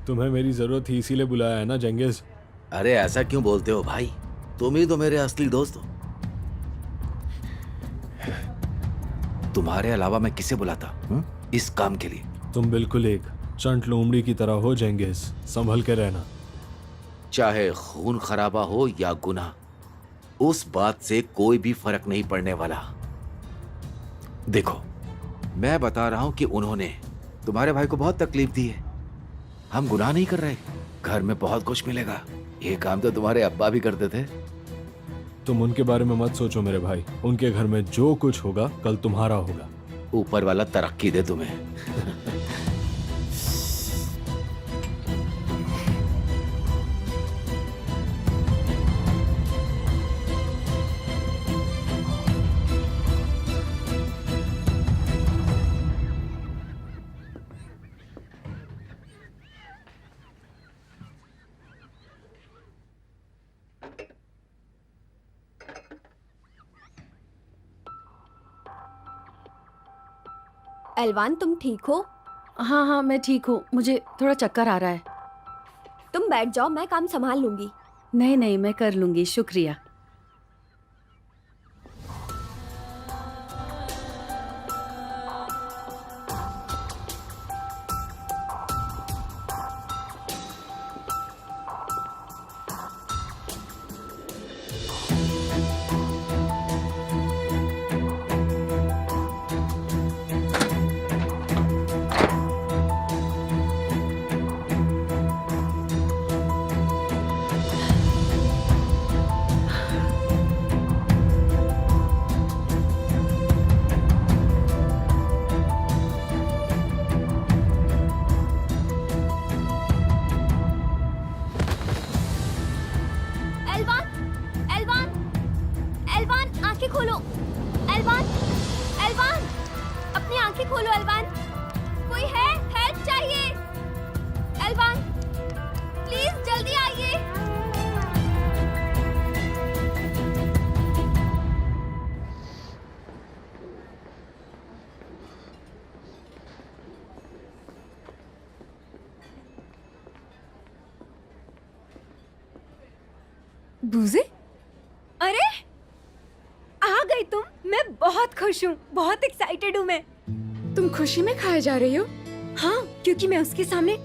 तुम्हें मेरी जरूरत थी इसीलिए बुलाया है ना जेंगिस। अरे ऐसा क्यों बोलते हो भाई? तुम ही तो मेरे असली दोस्त हो। तुम्हारे अलावा मैं किसे बुलाता इस काम के लिए? तुम बिल्कुल एक चंट लोमड़ी की तरह हो जेंगिस, संभल के रहना। चाहे खून खराबा हो या गुनाह, उस बात से कोई भी फर्क नहीं पड़ने वाला। देखो, मैं बता रहा हूं कि उन्होंने तुम्हारे भाई को बहुत तकलीफ दी है। हम गुनाह नहीं कर रहे। घर में बहुत कुछ मिलेगा। ये काम तो तुम्हारे अब्बा भी करते थे। तुम उनके बारे में मत सोचो मेरे भाई, उनके घर में जो कुछ होगा कल तुम्हारा होगा। ऊपर वाला तरक्की दे तुम्हें। एलवान, तुम ठीक हो? हाँ हाँ, मैं ठीक हूँ। मुझे थोड़ा चक्कर आ रहा है। तुम बैठ जाओ, मैं काम संभाल लूंगी। नहीं नहीं, मैं कर लूंगी, शुक्रिया। एलवान, एलवान, एलवान, आंखें खोलो। एलवान, एलवान, अपनी आंखें खोलो। एलवान, कोई है? हेल्प चाहिए। एलवान, प्लीज जल्दी आइए। बूजे, अरे, आ गई तुम। मैं बहुत खुश हूँ, बहुत एक्साइटेड हूँ मैं। तुम खुशी में खाए जा रही हो? हाँ, क्योंकि मैं उसके सामने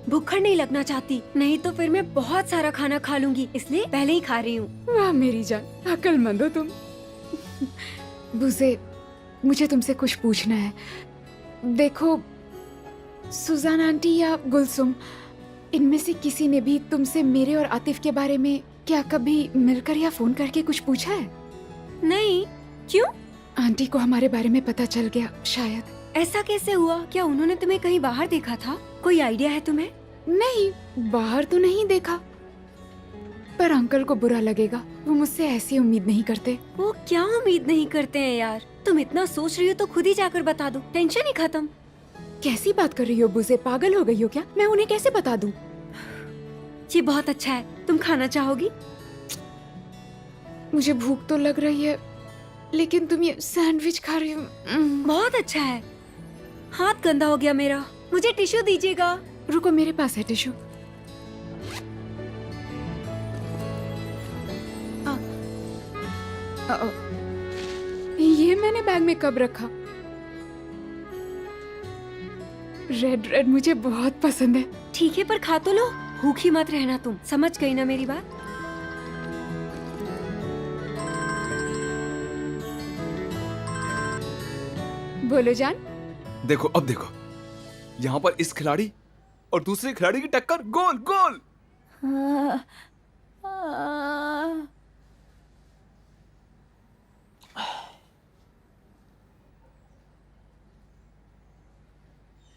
भूखड़ नहीं लगना चाहती। नहीं तो फिर मैं बहुत सारा खाना खा लूंगी, इसलिए पहले ही खा रही हूँ। वाह मेरी जान, अक्लमंद हो तुम। बूजे, मुझे तुमसे कुछ पूछना है। देखो, सुजान आंटी या गुलसुम, इनमें से किसी ने भी तुमसे मेरे और आतिफ के बारे में क्या कभी मिलकर या फोन करके कुछ पूछा है? नहीं, क्यों? आंटी को हमारे बारे में पता चल गया शायद। ऐसा कैसे हुआ? क्या उन्होंने तुम्हें कहीं बाहर देखा था? कोई आइडिया है तुम्हें? नहीं, बाहर तो नहीं देखा, पर अंकल को बुरा लगेगा। वो मुझसे ऐसी उम्मीद नहीं करते। वो क्या उम्मीद नहीं करते हैं यार? तुम इतना सोच रही हो तो खुद ही जाकर बता दो, टेंशन ही खत्म। कैसी बात कर रही हो बुजे, पागल हो गई हो क्या? मैं उन्हें कैसे बता दूं? ये बहुत अच्छा है। तुम खाना चाहोगी? मुझे भूख तो लग रही है, लेकिन तुम ये सैंडविच खा रही हो। बहुत अच्छा है। हाथ गंदा हो गया मेरा, मुझे टिश्यू दीजिएगा। रुको, मेरे पास है टिश्यू। ये मैंने बैग में कब रखा? रेड रेड मुझे बहुत पसंद है। ठीक है, पर खा तो लो, भूखी मत रहना तुम। समझ गई ना मेरी बात? बोलो जान। देखो, अब देखो, यहाँ पर इस खिलाड़ी और दूसरे खिलाड़ी की टक्कर। गोल गोल।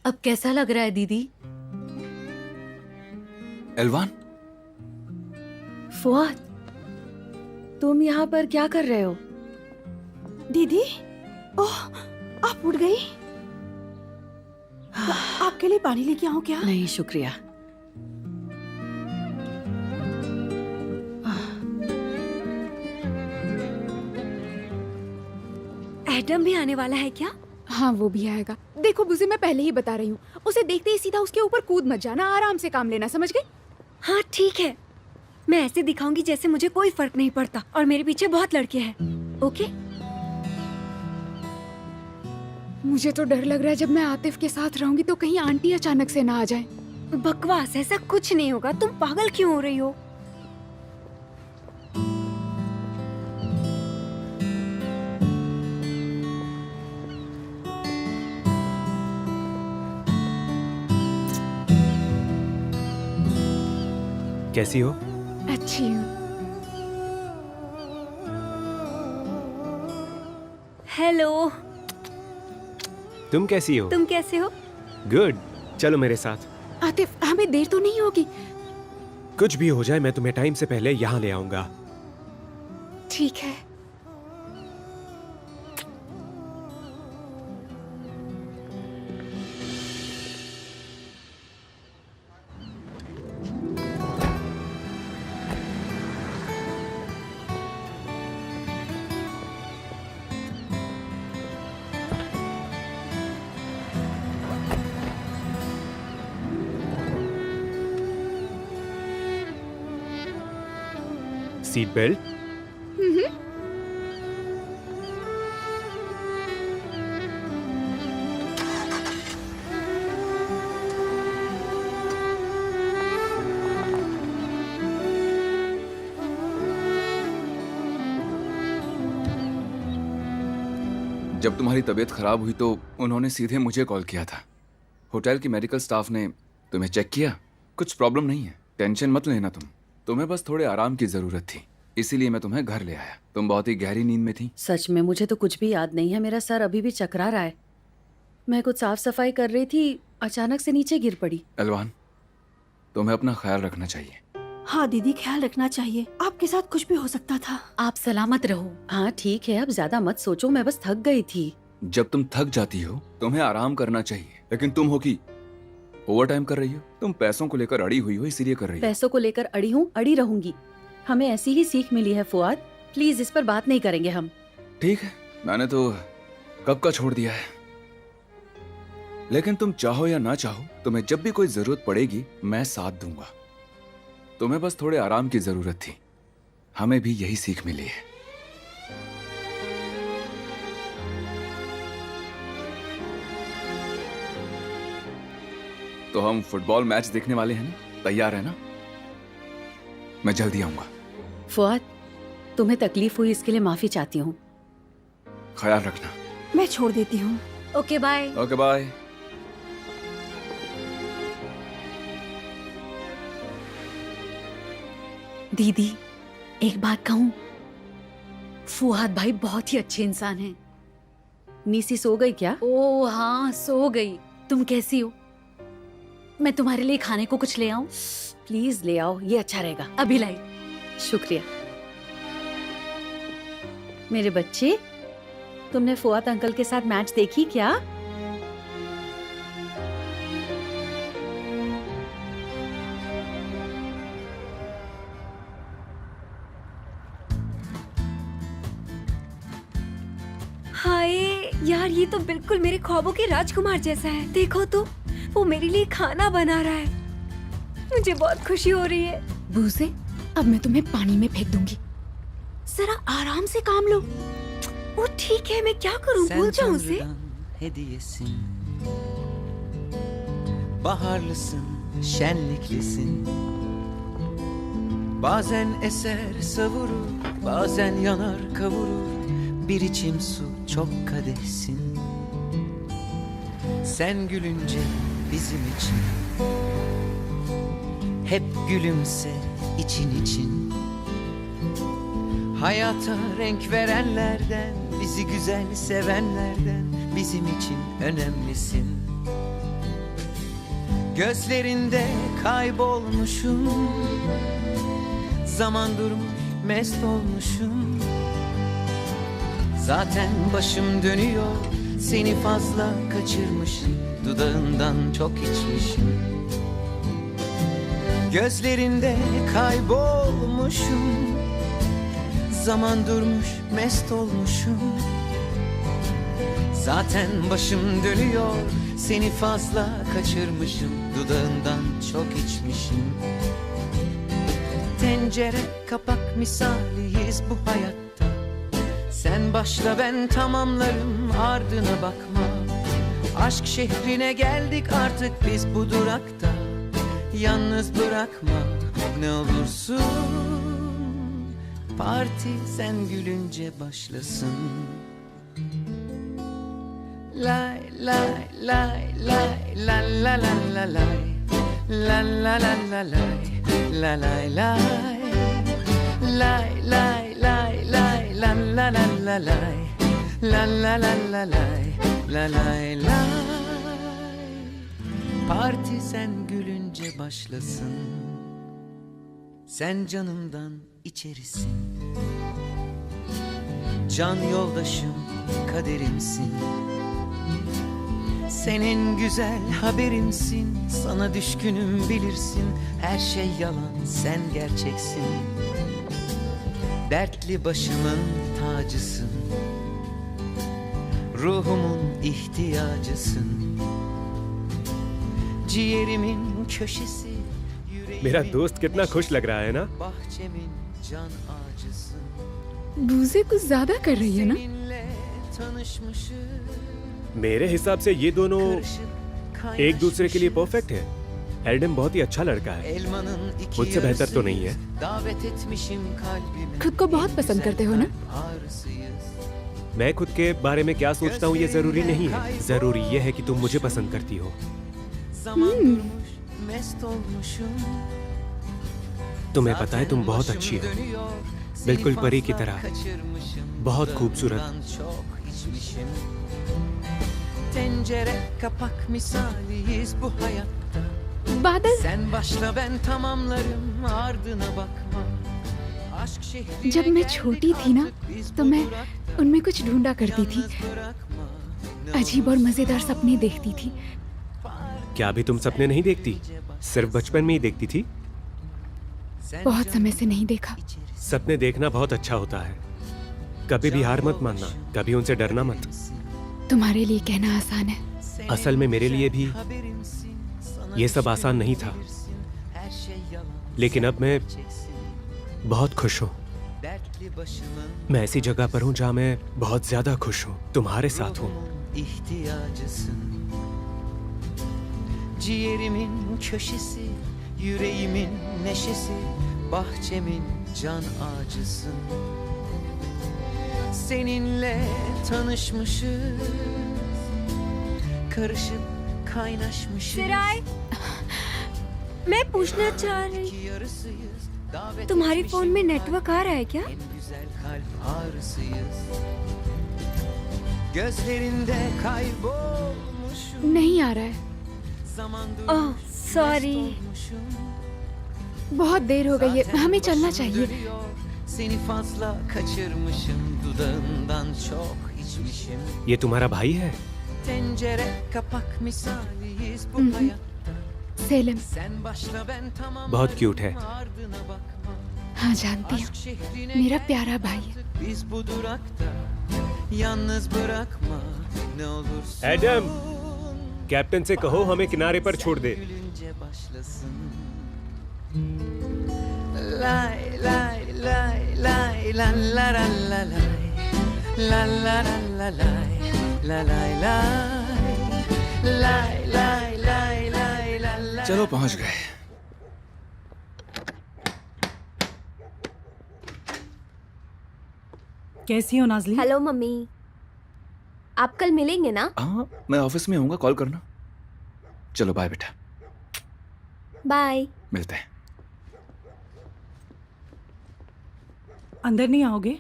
अब कैसा लग रहा है दीदी? एलवान, फुआद, तुम यहाँ पर क्या कर रहे हो? दीदी, ओह, आप उठ गई? आपके लिए पानी लेके आऊं क्या? नहीं शुक्रिया। एडम भी आने वाला है क्या? हाँ वो भी आएगा। देखो बुज़े, मैं पहले ही बता रही हूँ, उसे देखते ही सीधा उसके ऊपर कूद मत जाना, आराम से काम लेना, समझ गई? हाँ ठीक है, मैं ऐसे दिखाऊंगी जैसे मुझे कोई फर्क नहीं पड़ता और मेरे पीछे बहुत लड़के हैं। ओके? मुझे तो डर लग रहा है जब मैं आतिफ के साथ रहूंगी तो कहीं आंटी अचानक से ना आ जाए। बकवास, ऐसा कुछ नहीं होगा। तुम पागल क्यों हो रही हो? कैसी हो? अच्छी हूँ। हेलो, तुम कैसी हो? तुम कैसे हो? गुड। चलो मेरे साथ। आतिफ, हमें देर तो नहीं होगी? कुछ भी हो जाए मैं तुम्हें टाइम से पहले यहाँ ले आऊंगा। ठीक है। Seat belt. जब तुम्हारी तबीयत खराब हुई तो उन्होंने सीधे मुझे कॉल किया था। होटल की मेडिकल स्टाफ ने तुम्हें चेक किया, कुछ प्रॉब्लम नहीं है, टेंशन मत लेना। तुम्हें बस थोड़े आराम की जरूरत थी, इसीलिए मैं तुम्हें घर ले आया। तुम बहुत ही गहरी नींद में थी। सच में मुझे तो कुछ भी याद नहीं है, मेरा सर अभी भी चकरा रहा है। मैं कुछ साफ सफाई कर रही थी, अचानक से नीचे गिर पड़ी। अलवान, तुम्हें अपना ख्याल रखना चाहिए। हाँ दीदी, ख्याल रखना चाहिए, आपके साथ कुछ भी हो सकता था। आप सलामत रहो। हाँ ठीक है, अब ज्यादा मत सोचो, मैं बस थक गई थी। जब तुम थक जाती हो तुम्हें आराम करना चाहिए, लेकिन तुम हो कि ओवर टाइम कर रही हो। तुम पैसों को लेकर अड़ी हुई हो, इसीलिए कर रही हो। पैसों को लेकर अड़ी हूँ, अड़ी रहूंगी। हमें ऐसी ही सीख मिली है फुआद, प्लीज इस पर बात नहीं करेंगे हम। ठीक है, मैंने तो कब का छोड़ दिया है, लेकिन तुम चाहो या ना चाहो तुम्हें जब भी कोई जरूरत पड़ेगी मैं साथ दूंगा। तुम्हें बस थोड़े आराम की जरूरत थी, हमें भी यही सीख मिली है। तो हम फुटबॉल मैच देखने वाले हैं ना, तैयार है ना? मैं जल्दी आऊंगा। फुआद, तुम्हें तकलीफ हुई इसके लिए माफी चाहती हूँ। ख्याल रखना। मैं छोड़ देती हूँ। Okay bye. Okay bye. दीदी, एक बात कहूँ, फुआद भाई बहुत ही अच्छे इंसान हैं। नीसी सो गई क्या? ओ हाँ, सो गई। तुम कैसी हो? मैं तुम्हारे लिए खाने को कुछ ले आऊं? प्लीज ले आओ, ये अच्छा रहेगा। अभी लाई। शुक्रिया। मेरे बच्चे, तुमने फुआद अंकल के साथ मैच देखी क्या? हाय यार, ये तो बिल्कुल मेरे ख्वाबों के राजकुमार जैसा है। देखो तो, वो मेरे लिए खाना बना रहा है। मुझे बहुत खुशी हो रही है। बुज़े, अब मैं तुम्हें पानी में फेंक दूंगी, जरा आराम से काम लो। वो ठीक है, मैं क्या करूं, भूल जाऊं उसे? Hediyesin. Baharlısın, şenliklisin. Bazen eser savurur, bazen yanar kavurur. Bir içim su çok kadehsin. Sen gülünce bizim için hep gülümse için için. Hayata renk verenlerden, bizi güzel sevenlerden, bizim için önemlisin. Gözlerinde kaybolmuşum, zaman durmuş mest olmuşum. Zaten başım dönüyor, seni fazla kaçırmışım, dudağından çok içmişim. Gözlerinde kaybolmuşum, zaman durmuş mest olmuşum. Zaten başım dönüyor, seni fazla kaçırmışım, dudağından çok içmişim. Tencere kapak misaliyiz bu hayatta. Sen başla ben tamamlarım, ardına bakma. Aşk şehrine geldik artık biz bu durakta. Yalnız bırakma ne olursun. Parti sen gülünce başlasın. Lay lay lay lay la la la la lay. La la la la lay. La lay lay. Lay lay lay lay la la la la lay. La la la la lay. La lay lay. Parti sen gülünce başlasın. Sen canımdan içerisin. Can yoldaşım, kaderimsin. Senin güzel haberimsin. Sana düşkünüm bilirsin. Her şey yalan, sen gerçeksin. Dertli başımın tacısın. Ruhumun ihtiyacısın. Ciğerimin köşesi. मेरा दोस्त कितना खुश लग रहा है ना? Bahçemin can ağacısın. बूजे कुछ ज्यादा कर रही है ना? Seninle tanışmışım. मेरे हिसाब से ये दोनों Karışıp एक दूसरे के लिए kaynaşmışız. परफेक्ट है। एडम बहुत ही अच्छा लड़का है। Elmanın iki मुझसे बेहतर तो नहीं है। yarısıyız. Davet etmişim kalbime. खुद को बहुत पसंद करते हो ना? Ağrısıyız. मैं खुद के बारे में क्या सोचता हूँ ये जरूरी नहीं है। जरूरी ये है कि तुम मुझे पसंद करती हो। Zaman durmuş, mest olmuşum. तुम्हें पता है तुम बहुत अच्छी हो, बिल्कुल परी की तरह, बहुत खूबसूरत। Tencere kapak misaliyiz bu hayatta. बादल, Sen başla ben tamamlarım, ardına bakma. Aşk şehrine जब मैं geldik छोटी थी ना, artık biz तो bu मैं durakta. उनमें कुछ ढूंढा करती थी। Yalnız bırakma, ne अजीब और मजेदार सपने देखती थी। क्या अभी तुम सपने नहीं देखती? सिर्फ बचपन में ही देखती थी? sen बहुत समय से नहीं देखा। सपने देखना बहुत अच्छा होता है। कभी भी हार मत मानना, कभी उनसे डरना मत। तुम्हारे लिए कहना आसान है। असल में मेरे लिए भी ये सब आसान नहीं था, लेकिन अब मैं बहुत खुश हूँ। मैं ऐसी जगह पर हूँ जहाँ मैं बहुत ज्यादा खुश हूँ, तुम्हारे साथ हूँ। ihtiyacısın. Ciğerimin köşesi, yüreğimin neşesi, bahçemin can ağacısın. Seninle tanışmışız, karışıp kaynaşmışız. सिराय, मैं पूछना चाह रही, İki yarısıyız, davet तुम्हारी etmişim फोन में नेटवर्क आ रहा है क्या? en güzel kalp ağrısıyız. Gözlerinde kaybolmuşum. नहीं आ रहा है। Zaman ओह durmuş, सॉरी। mest olmuşum. बहुत देर हो गई है, Zaten हमें चलना başım चाहिए। dönüyor, seni fazla kaçırmışım, dudağından çok içmişim. ये तुम्हारा भाई है? Tencere kapak misaliyiz bu hayatta. Salem, Sen başla ben tamam. बहुत क्यूट है। Ardına bakma. हाँ जानती Aşk हूँ, şehrine मेरा gel, प्यारा भाई है। biz bu durakta. Yalnız bırakma ne olursun. Adam, captain से कहो हमें किनारे पर छोड़ दे। Gülünce başlasın. Lay lay lay lay la la la la lay. La la la la lay. La lay lay. Lay lay lay lay la la. चलो पहुंच गए। कैसी हो नाजली? हेलो मम्मी, आप कल मिलेंगे ना? हाँ, मैं ऑफिस में होऊंगा, कॉल करना। चलो बाय बेटा, बाय। मिलते हैं। अंदर नहीं आओगे?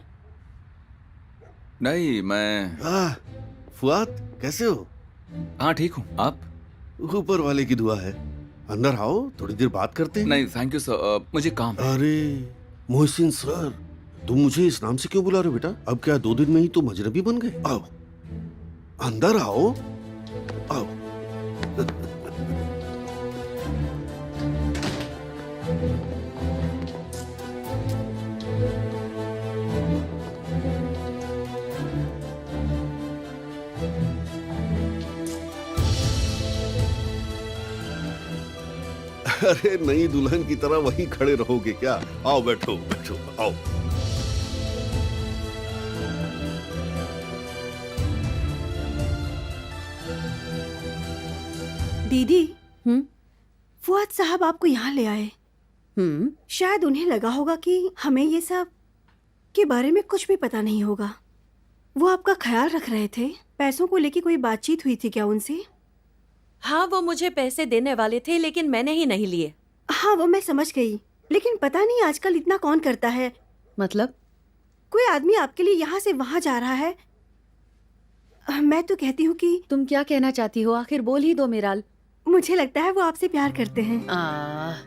नहीं, मैं फुआद कैसे हो? हाँ ठीक हूँ। आप? ऊपर वाले की दुआ है। अंदर आओ, थोड़ी देर बात करते हैं। नहीं थैंक यू सर, मुझे काम है। अरे मोहसिन सर, तुम मुझे इस नाम से क्यों बुला रहे हो बेटा? अब क्या 2 दिन में ही तुम अजनबी बन गए? आओ, अंदर आओ, आओ। अरे नई दुल्हन की तरह वहीं खड़े रहोगे क्या? आओ बैठो बैठो आओ। दीदी, फुआद साहब आपको यहाँ ले आए। शायद उन्हें लगा होगा कि हमें ये सब के बारे में कुछ भी पता नहीं होगा। वो आपका ख्याल रख रहे थे। पैसों को लेके कोई बातचीत हुई थी क्या उनसे? हाँ, वो मुझे पैसे देने वाले थे लेकिन मैंने ही नहीं लिए। हाँ, वो मैं समझ गई, लेकिन पता नहीं आजकल इतना कौन करता है। मतलब? कोई आदमी आपके लिए यहाँ से वहाँ जा रहा है। मैं तो कहती हूँ कि तुम क्या कहना चाहती हो? आखिर बोल ही दो मेराल। मुझे लगता है वो आपसे प्यार करते हैं।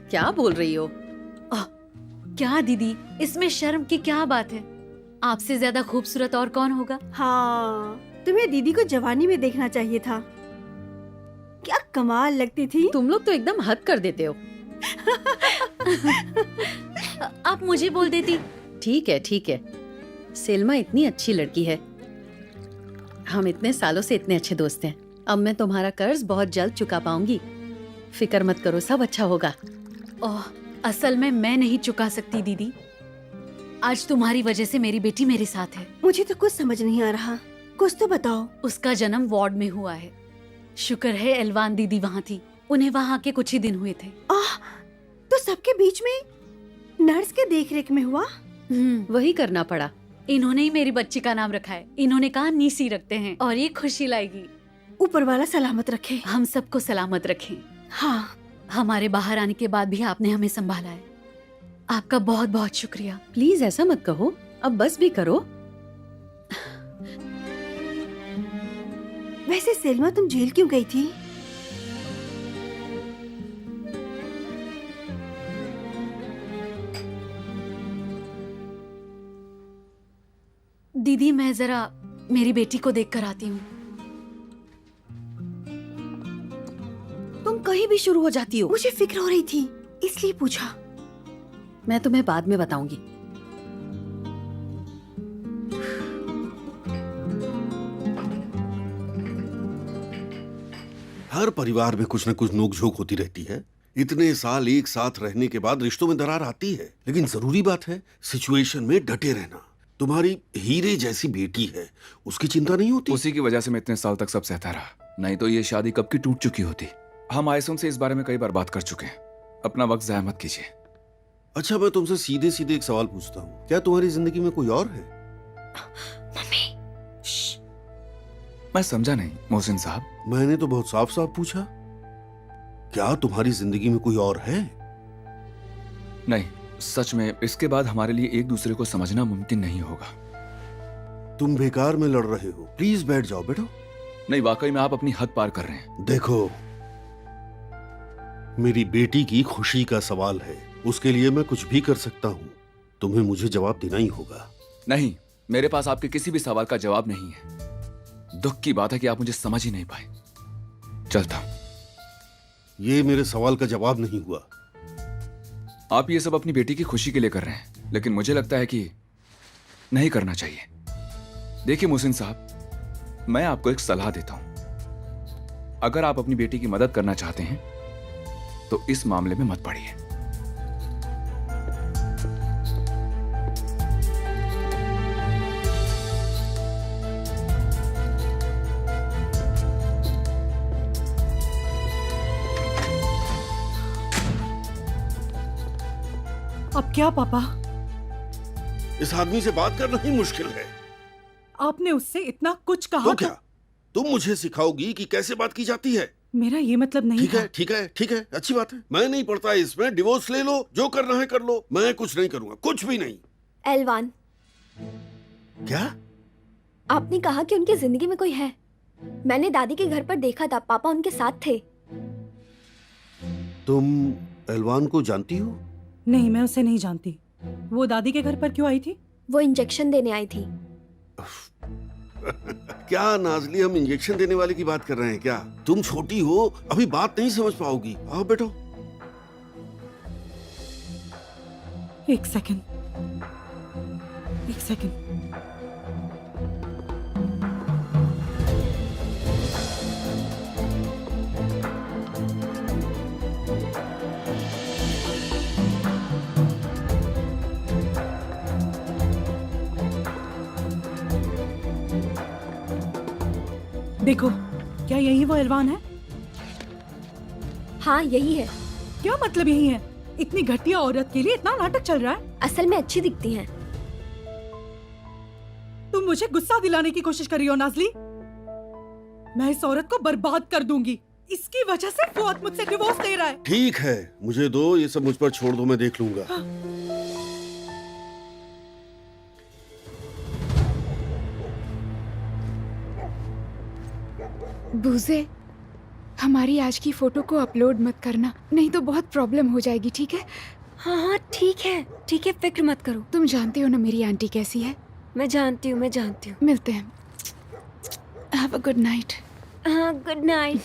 क्या बोल रही हो? क्या दीदी, इसमें शर्म की क्या बात है? आपसे ज्यादा खूबसूरत और कौन होगा? हाँ, तुम्हें दीदी को जवानी में देखना चाहिए था। क्या कमाल लगती थी। तुम लोग तो एकदम हद कर देते हो। आप मुझे बोल देती। ठीक है ठीक है, सेल्मा इतनी अच्छी लड़की है। हम इतने सालों से इतने अच्छे दोस्त हैं। अब मैं तुम्हारा कर्ज बहुत जल्द चुका पाऊंगी। फिक्र मत करो, सब अच्छा होगा। ओह, असल में मैं नहीं चुका सकती दीदी। आज तुम्हारी वजह से मेरी बेटी मेरे साथ है। मुझे तो कुछ समझ नहीं आ रहा, कुछ तो बताओ। उसका जन्म वार्ड में हुआ है। शुक्र है एलवान दीदी वहाँ थी। उन्हें वहाँ के कुछ ही दिन हुए थे। तो सबके बीच में नर्स के देखरेख में हुआ? वही करना पड़ा। इन्होंने ही मेरी बच्ची का नाम रखा है। इन्होंने कहा नीसी रखते हैं और ये खुशी लाएगी। ऊपर वाला सलामत रखे। हम सबको सलामत रखें। हाँ, हमारे बाहर आने के बाद भी आपने हमें संभाला है। आपका बहुत बहुत शुक्रिया। प्लीज ऐसा मत कहो, अब बस भी करो। वैसे सेल्मा, तुम जेल क्यों गई थी? दीदी, मैं जरा मेरी बेटी को देख कर आती हूँ। तुम कहीं भी शुरू हो जाती हो। मुझे फिक्र हो रही थी, इसलिए पूछा। मैं तुम्हें बाद में बताऊंगी। हर परिवार में कुछ न कुछ नोकझोंक होती रहती है। इतने साल एक साथ रहने के बाद रिश्तों में दरार आती है, लेकिन जरूरी बात है सिचुएशन में डटे रहना। तुम्हारी हीरे जैसी बेटी है, उसकी चिंता नहीं होती? उसी की वजह से मैं इतने साल तक सब सहता रहा, नहीं तो ये शादी कब की टूट चुकी होती। हम आयसुन से इस बारे में कई बार बात कर चुके हैं। अपना वक्त जाया मत कीजिए। अच्छा, मैं तुमसे सीधे सीधे एक सवाल पूछता हूँ, क्या तुम्हारी जिंदगी में कोई और है? मम्मी। मैं समझा नहीं मोहसिन साहब। मैंने तो बहुत साफ साफ पूछा, क्या तुम्हारी जिंदगी में कोई और है? नहीं, सच में इसके बाद हमारे लिए एक दूसरे को समझना मुमकिन नहीं होगा। तुम बेकार में लड़ रहे हो, प्लीज बैठ जाओ बेटा। नहीं, वाकई में आप अपनी हद पार कर रहे हैं। देखो, मेरी बेटी की खुशी का सवाल है, उसके लिए मैं कुछ भी कर सकता हूँ। तुम्हें मुझे जवाब देना ही होगा। नहीं, मेरे पास आपके किसी भी सवाल का जवाब नहीं है। दुख की बात है कि आप मुझे समझ ही नहीं पाए। चलता हूं। ये मेरे सवाल का जवाब नहीं हुआ। आप ये सब अपनी बेटी की खुशी के लिए कर रहे हैं, लेकिन मुझे लगता है कि नहीं करना चाहिए। देखिए मोहसिन साहब, मैं आपको एक सलाह देता हूं। अगर आप अपनी बेटी की मदद करना चाहते हैं तो इस मामले में मत पड़िए। अब क्या पापा? इस आदमी से बात करना ही मुश्किल है। आपने उससे इतना कुछ कहा तो क्या तुम मुझे सिखाओगी कि कैसे बात की जाती है? मेरा ये मतलब नहीं ठीक है, ठीक है, ठीक है, अच्छी बात है। मैं नहीं पढ़ता इसमें, डिवोर्स ले लो, जो करना है कर लो। मैं कुछ नहीं करूंगा, कुछ भी नहीं। एलवान, क्या आपने कहा कि उनकी जिंदगी में कोई है? मैंने दादी के घर पर देखा था, पापा उनके साथ थे। तुम एलवान को जानती हो? नहीं, मैं उसे नहीं जानती। वो दादी के घर पर क्यों आई थी? वो इंजेक्शन देने आई थी। क्या नाजली, हम इंजेक्शन देने वाले की बात कर रहे हैं क्या? तुम छोटी हो, अभी बात नहीं समझ पाओगी। आओ बैठो। एक सेकंड। देखो, क्या यही वो एलवान है? हाँ यही है। क्या मतलब यही है? इतनी घटिया औरत के लिए इतना नाटक चल रहा है? असल में अच्छी दिखती हैं। तुम मुझे गुस्सा दिलाने की कोशिश कर रही हो नाज़ली? मैं इस औरत को बर्बाद कर दूंगी। इसकी वजह से फुआद मुझसे डिवोर्स ले रहा है। ठीक है, मुझे दो, ये सब मुझ पर छोड़ दो, मैं देख लूंगा। बूजे, हमारी आज की फोटो को अपलोड मत करना, नहीं तो बहुत प्रॉब्लम हो जाएगी, ठीक है? हाँ हाँ ठीक है, फिक्र मत करो। तुम जानते हो ना मेरी आंटी कैसी है। मैं जानती हूँ। मिलते हैं। Have a good night. हाँ गुड नाइट।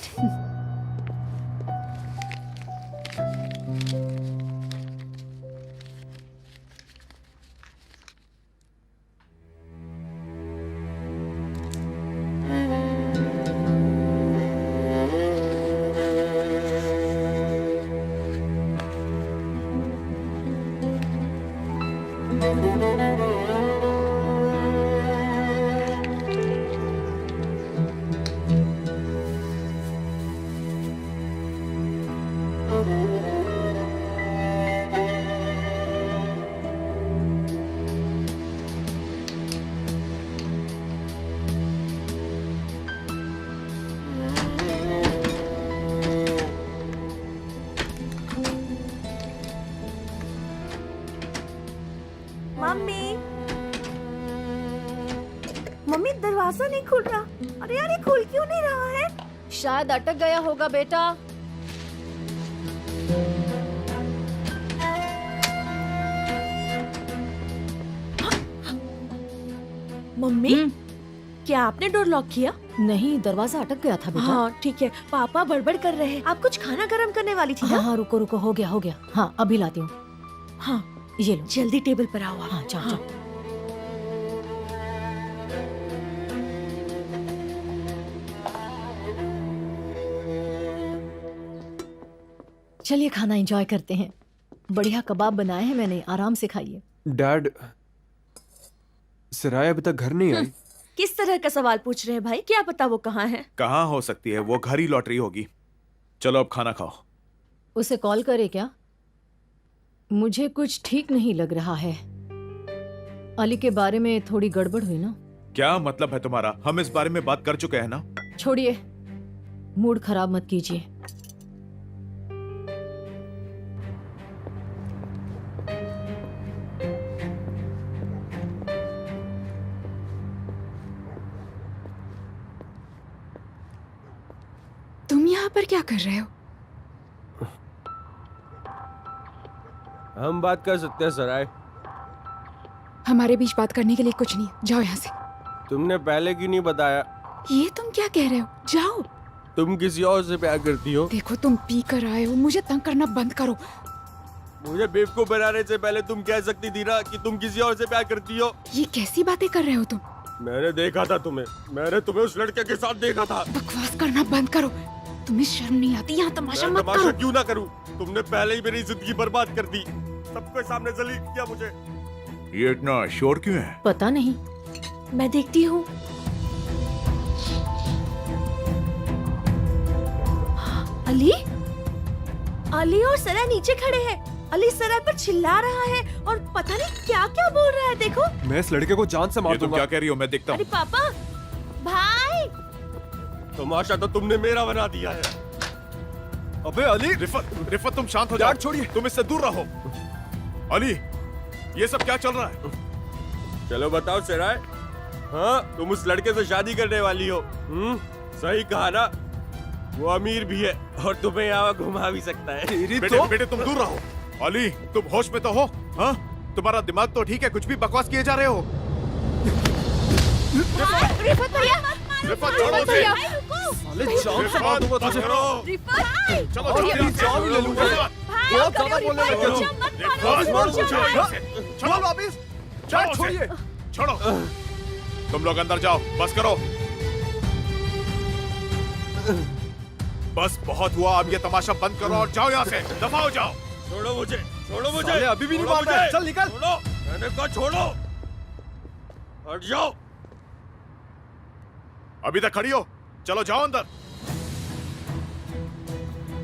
मम्मी दरवाजा नहीं खुल रहा। अरे यार, ये खुल क्यों नहीं रहा है? शायद अटक गया होगा बेटा। मम्मी, क्या आपने डोर लॉक किया? नहीं, दरवाजा अटक गया था बेटा। हाँ ठीक है, पापा बड़बड़ कर रहे हैं। आप कुछ खाना गरम करने वाली थी ना? हाँ, रुको रुको, हो गया। हाँ, अभी लाती हूँ। हाँ ये लो। जल्दी टेबल पर आओ। हाँ, जाओ। चलिए खाना एंजॉय करते हैं। बढ़िया कबाब बनाए हैं मैंने, आराम से खाइए। डैड, सराय अभी तक घर नहीं आई। किस तरह का सवाल पूछ रहे हैं भाई? क्या पता वो कहाँ है? कहाँ हो सकती है, वो घर ही लौट रही होगी। चलो अब खाना खाओ। उसे कॉल करे क्या? मुझे कुछ ठीक नहीं लग रहा है। अली के बारे में थोड़ी गड़बड़ हुई ना? क्या मतलब है तुम्हारा? हम इस बारे में बात कर चुके हैं ना। छोड़िए, मूड खराब मत कीजिए। तुम यहाँ पर क्या कर रहे हो? हम बात कर सकते हैं सराय। हमारे बीच बात करने के लिए कुछ नहीं, जाओ यहाँ से। तुमने पहले क्यों नहीं बताया? ये तुम क्या कह रहे हो? जाओ। तुम किसी और से प्यार करती हो? देखो, तुम पी कर आए हो, मुझे तंग करना बंद करो। मुझे बेवकूफ बनाने से पहले तुम कह सकती थी ना कि तुम किसी और से प्यार करती हो। ये कैसी बातें कर रहे हो तुम? मैंने देखा था तुम्हें, मैंने तुम्हें उस लड़के के साथ देखा था। बकवास करना बंद करो। तुम्हें शर्म नहीं आती? यहाँ तमाशा मत करो। तमाशा क्यों ना करूं? तुमने पहले ही मेरी जिंदगी बर्बाद कर दी, सबके सामने जलील किया मुझे। ये इतना शोर क्यों है? पता नहीं, मैं देखती हूँ। अली और सरा नीचे खड़े हैं। अली सरा पर चिल्ला रहा है और पता नहीं क्या क्या बोल रहा है। देखो, मैं इस लड़के को जान से मार ये तुम दूंगा। क्या कह रही हो? मैं देखता अरे हूँ। पापा, भाई, तमाशा तो तुमने मेरा बना दिया है। अबे अली! रिफत तुम शांत हो जाओ। छोड़िए, तुम इससे दूर रहो। अली, ये सब क्या चल रहा है? चलो बताओ सराय, हाँ तुम उस लड़के से शादी करने वाली हो? सही कहा ना? वो अमीर भी है और तुम्हें यहाँ घुमा भी सकता है। बेटे तुम दूर रहो। अली, तुम होश में तो हो? हाँ, तुम्हारा दिमाग तो ठीक है, कुछ भी बकवास किए जा रहे हो। रिफत भैया, रिफत छोड़ो उसे। साले जान से मार दूंगा तुझे। चलो और ये जान ले लूंगा। बहुत ज्यादा बोलने लगे हो। चलो वापिस, छोड़िए, छोड़ो। तुम लोग अंदर जाओ, बस करो। बस बहुत हुआ, अब ये तमाशा बंद करो और जाओ यहाँ से, दफा हो जाओ। छोड़ो मुझे, छोड़ो मुझे। साले अभी भी नहीं मार रहा है। चल निकल। छोड़ो, मैंने कहा छोड़ो, हट जाओ। अभी तक खड़ी हो? चलो जाओ अंदर।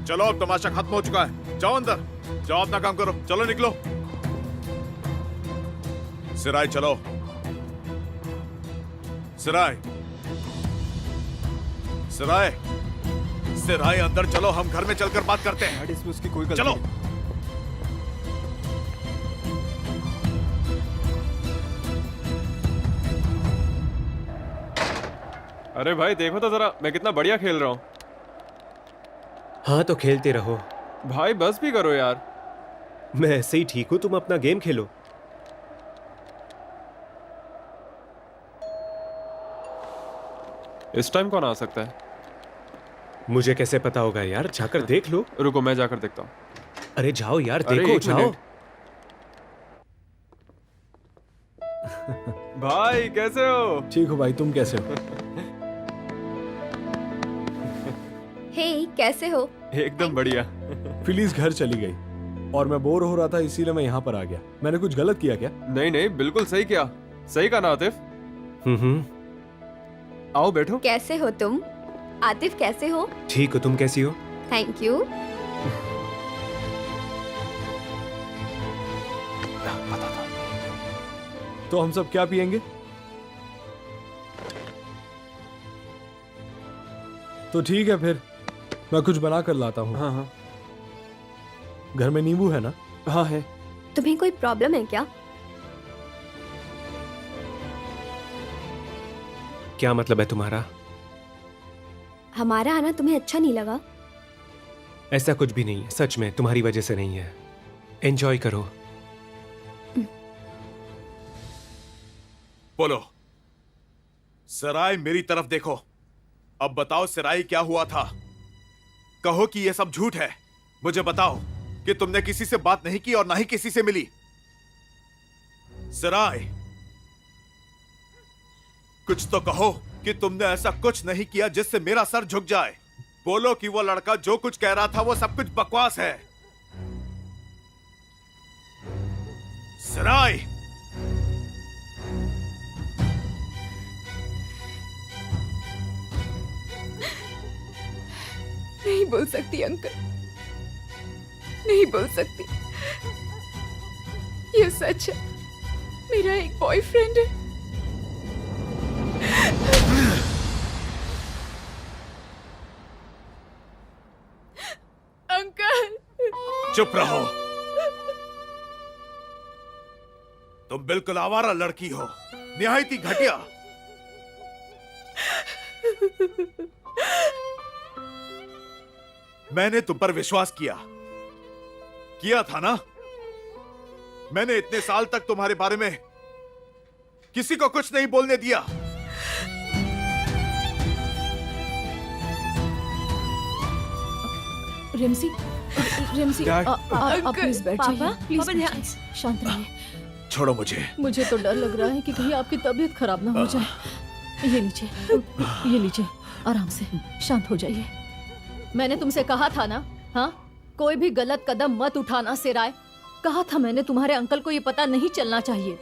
चलो अब तमाशा खत्म हो चुका है, जाओ अंदर, जाओ अपना काम करो, चलो निकलो। सिराय चलो, सिराय, सिराय, सिराय अंदर चलो, हम घर में चलकर बात करते हैं। इसमें उसकी कोई गलती चलो। नहीं। अरे भाई देखो तो जरा, मैं कितना बढ़िया खेल रहा हूँ। हाँ तो खेलते रहो भाई, बस भी करो यार। मैं ऐसे ही ठीक हूं, तुम अपना गेम खेलो। इस टाइम कौन आ सकता है? मुझे कैसे पता होगा यार, जाकर देख लो। रुको मैं जाकर देखता हूँ। अरे जाओ यार, अरे देखो एक जाओ। मिनट। भाई कैसे हो? ठीक हो भाई, तुम कैसे हो? हे कैसे हो? एकदम बढ़िया। फिलीज घर चली गई और मैं बोर हो रहा था, इसीलिए मैं यहाँ पर आ गया। मैंने कुछ गलत किया क्या? नहीं नहीं, बिल्कुल सही किया। सही कहा ना आतिफ? आओ बैठो। कैसे हो तुम? आतिफ कैसे हो? ठीक हो, तुम कैसी हो? Thank you. तो हम सब क्या पियेंगे? तो ठीक है फिर, मैं कुछ बना कर लाता हूँ। हाँ हाँ, घर में नींबू है ना? हाँ है। तुम्हें कोई प्रॉब्लम है क्या? क्या मतलब है तुम्हारा? हमारा आना तुम्हें अच्छा नहीं लगा? ऐसा कुछ भी नहीं है, सच में तुम्हारी वजह से नहीं है। एंजॉय करो। बोलो। सिराय मेरी तरफ देखो, अब बताओ सिराय क्या हुआ था? कहो कि यह सब झूठ है। मुझे बताओ कि तुमने किसी से बात नहीं की और ना ही किसी से मिली। सिराय, कुछ तो कहो कि तुमने ऐसा कुछ नहीं किया जिससे मेरा सर झुक जाए। बोलो कि वो लड़का जो कुछ कह रहा था वो सब कुछ बकवास है। सिराय, नहीं बोल सकती अंकल, नहीं बोल सकती। ये सच है, मेरा एक बॉयफ्रेंड है। अंकल चुप रहो। तुम बिल्कुल आवारा लड़की हो, निहायती घटिया। मैंने तुम पर विश्वास किया था ना? मैंने इतने साल तक तुम्हारे बारे में किसी को कुछ नहीं बोलने दिया। रिमसी, रिमसी, डैड। आप प्लीज बैठ जाइए, प्लीज शांत रहिए। छोड़ो मुझे। मुझे तो डर लग रहा है कि कहीं आपकी तबीयत खराब ना हो जाए। ये लीजिए, आराम से, शांत हो जाइए। मैंने तुमसे कहा था ना, हाँ, कोई भी गलत कदम मत उठाना सिराय। कहा था मैंने, तुम्हारे अंकल को ये पता नहीं चलना चाहिए।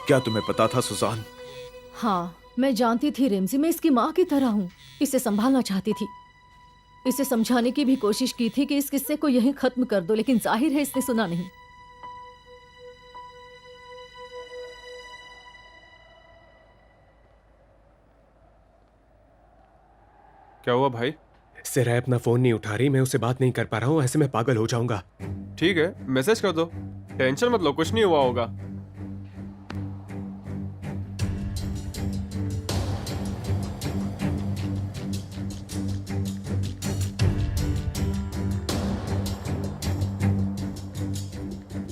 क्या तुम्हें पता था सुजान? हाँ, मैं जानती थी रिमसी, मैं इसकी माँ की तरह हूँ। इसे संभालना चाहती थी, इसे समझाने की भी कोशिश की थी कि इस किस्से को यहीं खत्म कर दो, लेकिन जाहिर है इसने सुना नहीं। क्या हुआ भाई? सिराय अपना फोन नहीं उठा रही, मैं उससे बात नहीं कर पा रहा हूँ, ऐसे मैं पागल हो जाऊंगा। ठीक है, मैसेज कर दो। टेंशन मत लो, कुछ नहीं हुआ होगा।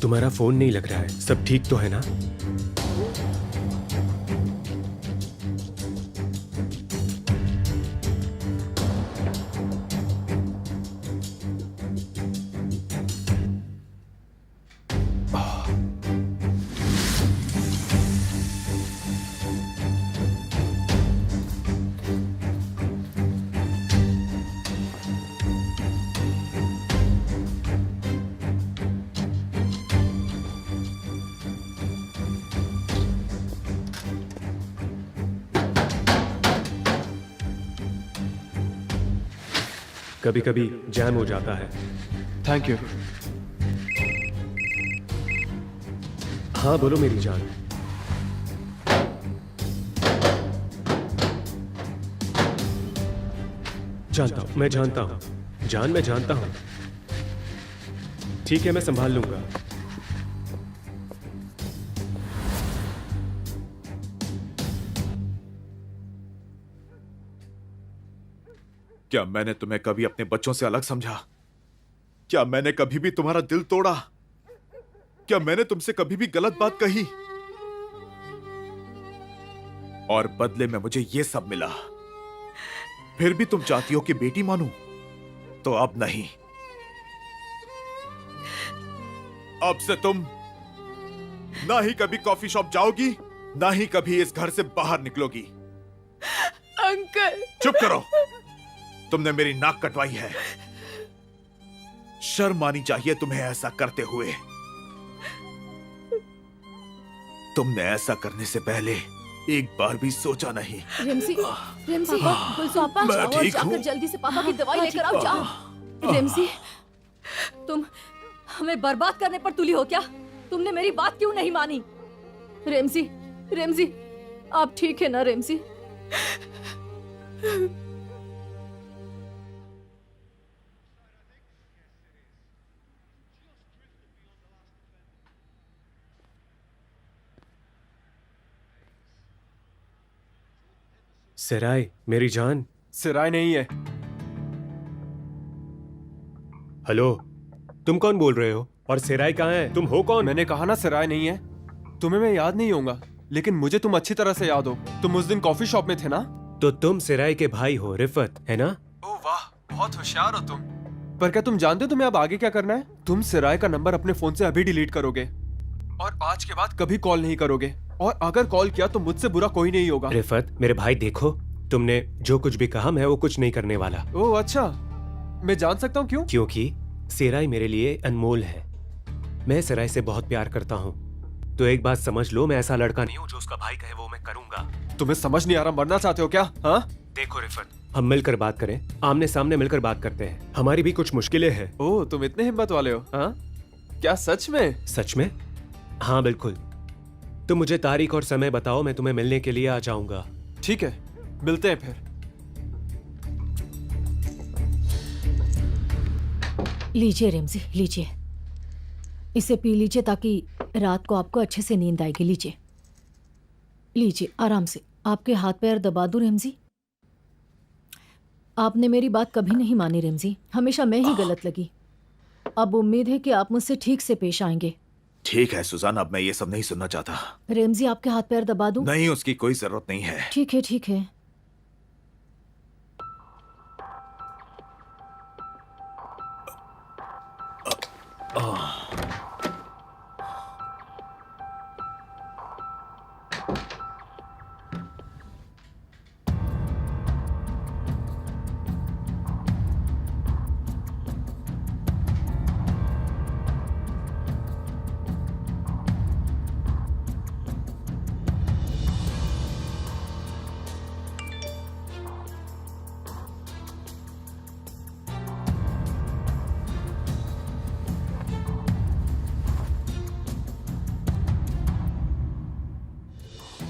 तुम्हारा फोन नहीं लग रहा है, सब ठीक तो है ना? कभी कभी जैम हो जाता है। Thank you. हाँ बोलो मेरी जान। जानता हूं, मैं जानता हूं जान, मैं जानता हूं। ठीक है, मैं संभाल लूंगा। क्या मैंने तुम्हें कभी अपने बच्चों से अलग समझा? क्या मैंने कभी भी तुम्हारा दिल तोड़ा? क्या मैंने तुमसे कभी भी गलत बात कही? और बदले में मुझे यह सब मिला। फिर भी तुम चाहती हो कि बेटी मानूं? तो अब नहीं। अब से तुम ना ही कभी कॉफी शॉप जाओगी, ना ही कभी इस घर से बाहर निकलोगी। अंकल चुप करो। तुमने मेरी नाक कटवाई है। शर्म आनी चाहिए तुम्हें ऐसा करते हुए। तुमने ऐसा करने से पहले एक बार भी सोचा नहीं। रेमसी, रेमसी, पापा मैं जाओ और ठीक हूं। जाकर जल्दी से पापा की दवाई लेकर आओ, जाओ। रेमसी, तुम हमें बर्बाद करने पर तुली हो क्या? तुमने मेरी बात क्यों नहीं मानी? रेमसी, रेमसी, आप ठीक है ना रेमसी? सिराय मेरी जान। सिराय नहीं है। हेलो, तुम कौन बोल रहे हो? और सिराय कहाँ है? तुम हो कौन? मैंने कहा ना सिराय नहीं है। तुम्हें मैं याद नहीं होऊंगा, लेकिन मुझे तुम अच्छी तरह से याद हो। तुम उस दिन कॉफी शॉप में थे ना? तो तुम सिराय के भाई हो, रिफत, है ना? ओह वाह, बहुत होशियार हो तुम। पर क्या तुम जानते हो तुम्हें अब आगे क्या करना है? तुम सिराय का नंबर अपने फोन से अभी डिलीट करोगे और आज के बाद कभी कॉल नहीं करोगे। और अगर कॉल किया तो मुझसे बुरा कोई नहीं होगा। रिफत, मेरे भाई देखो, तुमने जो कुछ भी कहा मैं वो कुछ नहीं करने वाला। ओह अच्छा, मैं जान सकता हूँ क्यों? क्योंकि सिराय मेरे लिए अनमोल है। मैं सिराय से बहुत प्यार करता हूँ। तो एक बात समझ लो, मैं ऐसा लड़का नहीं हूँ जो उसका भाई कहे वो मैं करूंगा। तुम्हें समझ नहीं आ रहा, मरना चाहते हो क्या? हाँ देखो रिफत, हम मिलकर बात करें, आमने सामने मिलकर बात करते हैं। हमारी भी कुछ मुश्किलें हैं। ओह, तुम इतने हिम्मत वाले हो? हाँ क्या सच में? सच में? हाँ बिल्कुल। तुम मुझे तारीख और समय बताओ, मैं तुम्हें मिलने के लिए आ जाऊंगा। ठीक है, मिलते हैं फिर। लीजिए रेमजी, लीजिए, इसे पी लीजिए ताकि रात को आपको अच्छे से नींद आएगी। लीजिए, लीजिए आराम से। आपके हाथ पैर दबा दूं रेमजी? आपने मेरी बात कभी नहीं मानी रेमजी, हमेशा मैं ही गलत लगी। अब उम्मीद है कि आप मुझसे ठीक से पेश आएंगे। ठीक है सुजान, अब मैं ये सब नहीं सुनना चाहता। रेमजी, आपके हाथ पैर दबा दूं? नहीं, उसकी कोई जरूरत नहीं है। ठीक है, ठीक है।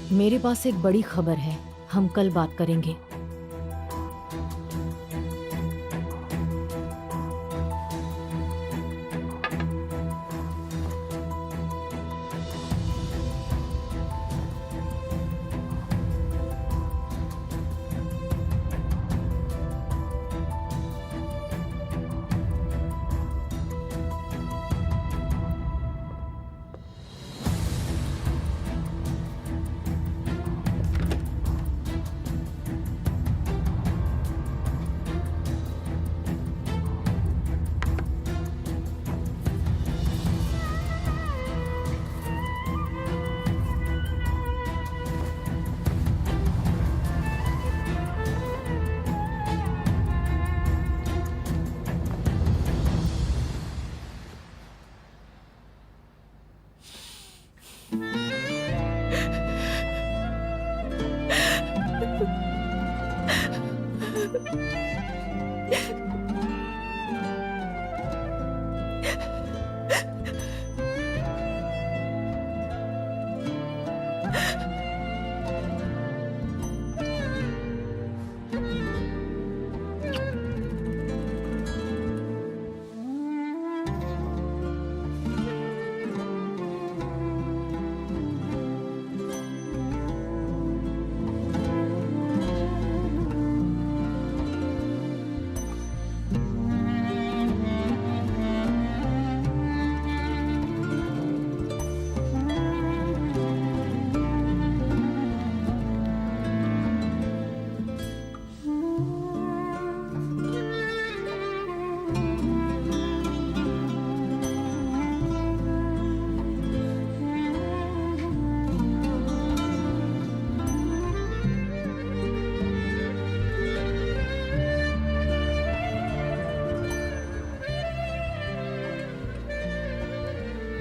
मेरे पास एक बड़ी खबर है, हम कल बात करेंगे।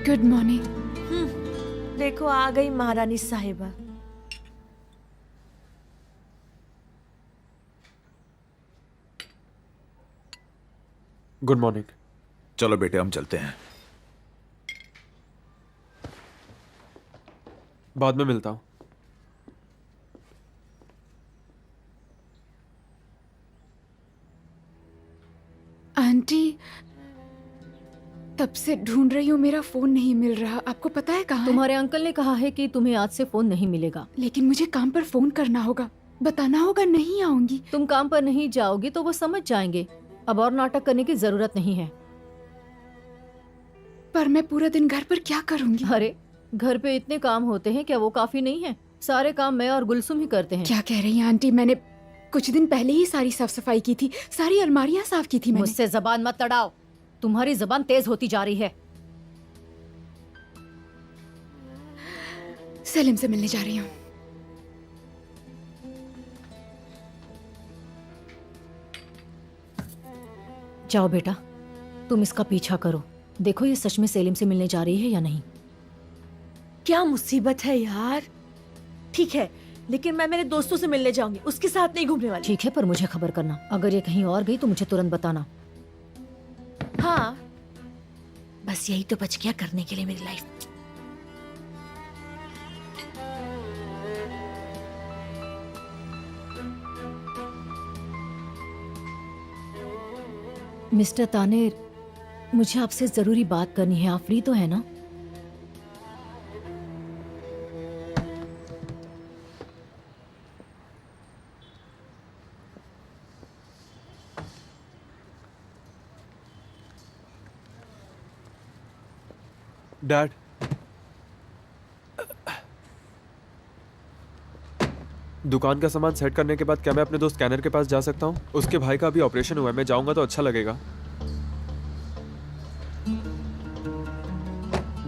Good morning. देखो आ गई महारानी साहिबा। Good morning. चलो बेटे हम चलते हैं। बाद में मिलता हूँ। आंटी, तब से ढूंढ रही हूँ, मेरा फोन नहीं मिल रहा। आपको पता है कहाँ है? तुम्हारे अंकल ने कहा है कि तुम्हें आज से फोन नहीं मिलेगा। लेकिन मुझे काम पर फोन करना होगा, बताना होगा नहीं आऊंगी। तुम काम पर नहीं जाओगी तो वो समझ जाएंगे। अब और नाटक करने की जरूरत नहीं है। पर मैं पूरा दिन घर पर क्या करूंगी? अरे घर पे इतने काम होते हैं, क्या वो काफी नहीं है? सारे काम मैं और गुलसुम ही करते हैं। क्या कह रही हैं आंटी? मैंने कुछ दिन पहले ही सारी साफ सफाई की थी, सारी अलमारियां साफ की थी मैंने। मुझसे जबान मत लड़ाओ, तुम्हारी जबान तेज होती जा रही है। सलीम से मिलने जा रही हूँ। जाओ बेटा, तुम इसका पीछा करो। देखो ये सच में सेलिम से मिलने जा रही है या नहीं। क्या मुसीबत है यार। ठीक है, लेकिन मैं मेरे दोस्तों से मिलने जाऊंगी, उसके साथ नहीं घूमने वाली। ठीक है, पर मुझे खबर करना। अगर ये कहीं और गई तो मुझे तुरंत बताना। हाँ, बस यही तो बच गया करने के लिए मेरी लाइफ। मिस्टर तानेर, मुझे आपसे जरूरी बात करनी है। आप फ्री तो है ना? डैड, दुकान का सामान सेट करने के बाद क्या मैं अपने दोस्त स्कैनर के पास जा सकता हूँ? उसके भाई का अभी ऑपरेशन हुआ है, मैं जाऊंगा तो अच्छा लगेगा।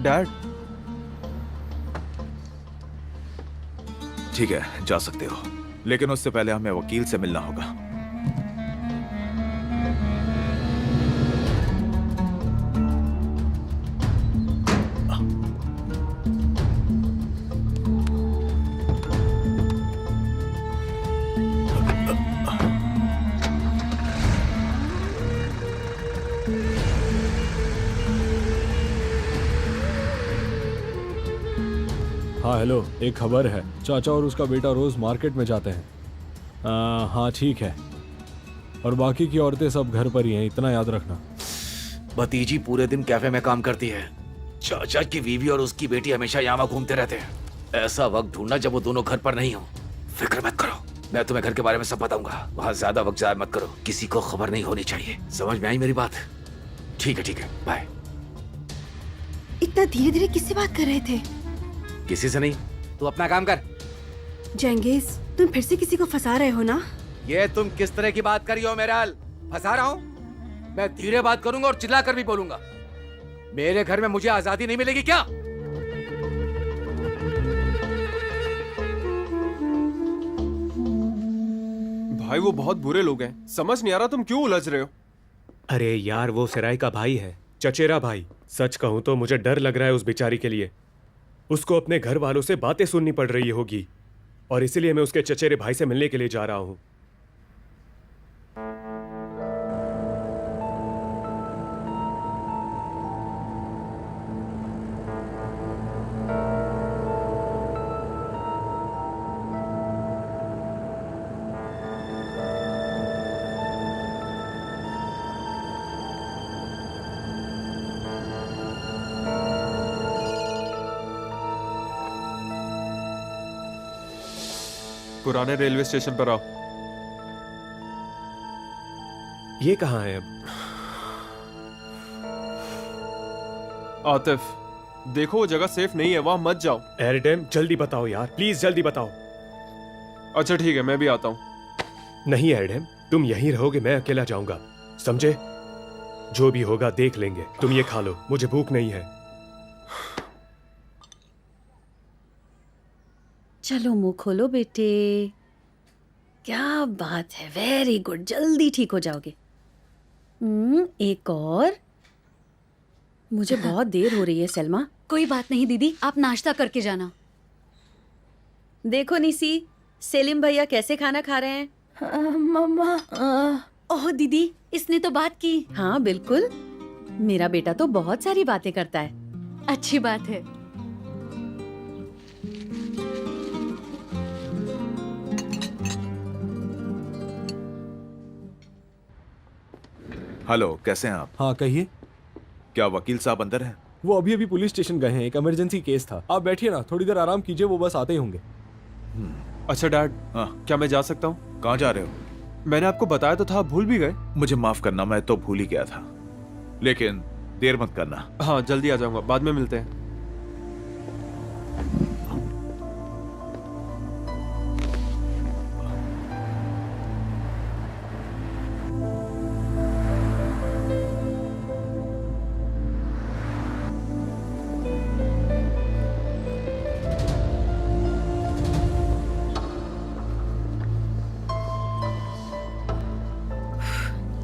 डैड। ठीक है, जा सकते हो, लेकिन उससे पहले हमें वकील से मिलना होगा। हाँ हेलो, एक खबर है। चाचा और उसका बेटा रोज मार्केट में जाते हैं। हाँ ठीक है, और बाकी की औरतें सब घर पर ही हैं, इतना याद रखना। भतीजी पूरे दिन कैफे में काम करती है। चाचा की बीवी और उसकी बेटी हमेशा यहाँ घूमते रहते हैं। ऐसा वक्त ढूंढना जब वो दोनों घर पर नहीं हो। फिक्र मत करो, मैं तुम्हें घर के बारे में सब बताऊंगा। वहाँ ज्यादा वक्त जाया मत करो, किसी को खबर नहीं होनी चाहिए। समझ में आई मेरी बात? ठीक है, बाय। इतना धीरे धीरे किससे बात कर रहे थे? किसी से नहीं, तू अपना काम कर। जेंगिस, तुम फिर से किसी को फंसा रहे हो ना? ये तुम किस तरह की बात कर रही हो मेराल? फंसा रहा हूँ? मैं धीरे बात करूंगा और चिल्ला कर भी बोलूंगा। मेरे घर में मुझे आजादी नहीं मिलेगी क्या? भाई वो बहुत बुरे लोग हैं, समझ नहीं आ रहा तुम क्यों उलझ रहे हो। अरे यार, वो सराय का भाई है, चचेरा भाई। सच कहूं तो मुझे डर लग रहा है उस बेचारी के लिए। उसको अपने घर वालों से बातें सुननी पड़ रही होगी, और इसीलिए मैं उसके चचेरे भाई से मिलने के लिए जा रहा हूं। पुराने रेलवे स्टेशन पर आओ। ये कहाँ है अब? आतिफ, देखो वो जगह सेफ नहीं है, वहां मत जाओ। एरिडेम, जल्दी बताओ यार, प्लीज जल्दी बताओ। अच्छा ठीक है, मैं भी आता हूँ। नहीं एरिडेम, तुम यहीं रहोगे, मैं अकेला जाऊंगा, समझे? जो भी होगा देख लेंगे। तुम ये खा लो, मुझे भूख नहीं है। चलो मुंह खोलो बेटे। क्या बात है, वेरी गुड, जल्दी ठीक हो जाओगे। एक और। मुझे बहुत देर हो रही है सलमा। कोई बात नहीं दीदी, आप नाश्ता करके जाना। देखो निसी, सेलिम भैया कैसे खाना खा रहे हैं। मम्मा। ओह दीदी, इसने तो बात की। हाँ बिल्कुल, मेरा बेटा तो बहुत सारी बातें करता है। अच्छी बात है। हेलो, कैसे हैं आप? हाँ कहिए। क्या वकील साहब अंदर हैं? वो अभी अभी पुलिस स्टेशन गए हैं, एक इमरजेंसी केस था। आप बैठिए ना, थोड़ी देर आराम कीजिए, वो बस आते ही होंगे। अच्छा डैड, हाँ क्या मैं जा सकता हूँ? कहाँ जा रहे हो? मैंने आपको बताया तो था, आप भूल भी गए। मुझे माफ करना, मैं तो भूल ही गया था, लेकिन देर मत करना। हाँ जल्दी आ जाऊंगा, बाद में मिलते हैं।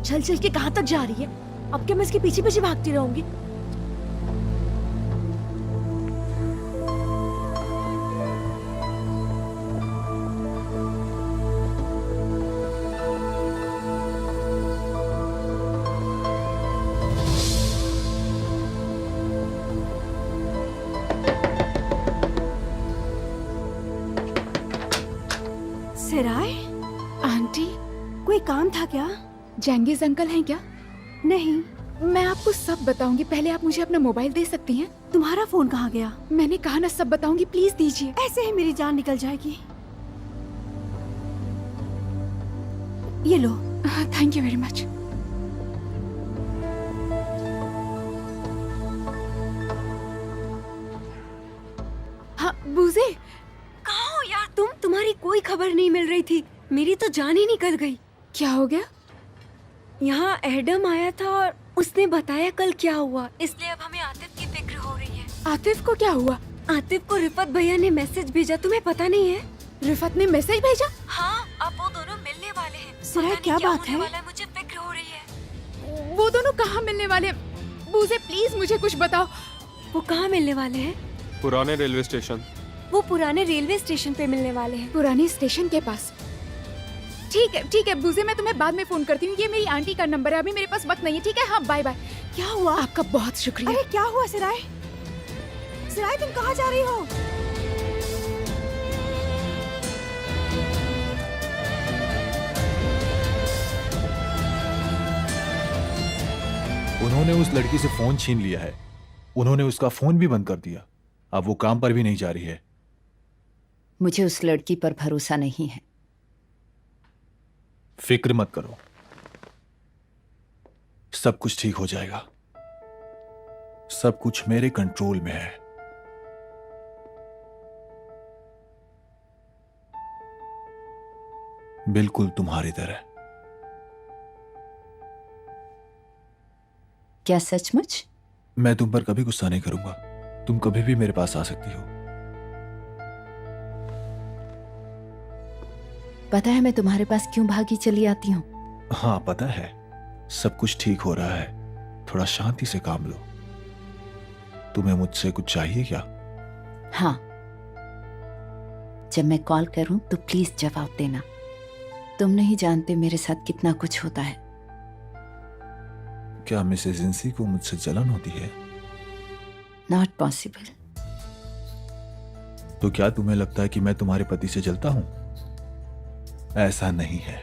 चल चल के कहाँ तक जा रही है? अब क्या मैं इसके पीछे पीछे भागती रहूंगी? सिराय, आंटी, कोई काम था क्या? जेंगिस अंकल हैं क्या? नहीं। मैं आपको सब बताऊंगी, पहले आप मुझे अपना मोबाइल दे सकती हैं? तुम्हारा फोन कहाँ गया? मैंने कहा ना सब बताऊंगी, प्लीज दीजिए। ऐसे ही मेरी जान निकल जाएगी। ये लो। Thank you very much. हाँ बूजे, कहाँ हो यार तुम? तुम्हारी कोई खबर नहीं मिल रही थी, मेरी तो जान ही निकल गई। क्या हो गया? यहाँ एडम आया था और उसने बताया कल क्या हुआ, इसलिए अब हमें आतिफ की फिक्र हो रही है। आतिफ को क्या हुआ? आतिफ को रिफत भैया ने मैसेज भेजा, तुम्हें पता नहीं है? रिफत ने मैसेज भेजा? हाँ, अब वो दोनों मिलने वाले हैं। सिराय, क्या बात है? मुझे फिक्र हो रही है। वो दोनों कहाँ मिलने वाले हैं? बूजे प्लीज मुझे कुछ बताओ। वो कहाँ मिलने वाले हैं? पुराने रेलवे स्टेशन। वो पुराने रेलवे स्टेशन पे मिलने वाले हैं। पुराने स्टेशन के पास? ठीक है बूजे, मैं तुम्हें बाद में फोन करती हूँ। ये मेरी आंटी का नंबर है, अभी मेरे पास वक्त नहीं है। ठीक है, हाँ बाय बाय। क्या हुआ? आपका बहुत शुक्रिया। अरे क्या हुआ सिराय? सिराय तुम कहाँ जा रही हो? उन्होंने उस लड़की से फोन छीन लिया है, उन्होंने उसका फोन भी बंद कर दिया। अब वो काम पर भी नहीं जा रही है। मुझे उस लड़की पर भरोसा नहीं है। फिक्र मत करो, सब कुछ ठीक हो जाएगा। सब कुछ मेरे कंट्रोल में है। बिल्कुल तुम्हारी तरह। क्या सचमुच? मैं तुम पर कभी गुस्सा नहीं करूंगा, तुम कभी भी मेरे पास आ सकती हो। पता है मैं तुम्हारे पास क्यों भागी चली आती हूँ? हाँ पता है, सब कुछ ठीक हो रहा है, थोड़ा शांति से काम लो। तुम्हें मुझसे कुछ चाहिए क्या? हाँ, जब मैं कॉल करूं तो प्लीज जवाब देना। तुम नहीं जानते मेरे साथ कितना कुछ होता है। क्या मिसेस जिंसी को मुझसे जलन होती है? Not possible. तो क्या तुम्हें लगता है कि मैं तुम्हारे पति से जलता हूं? ऐसा नहीं है।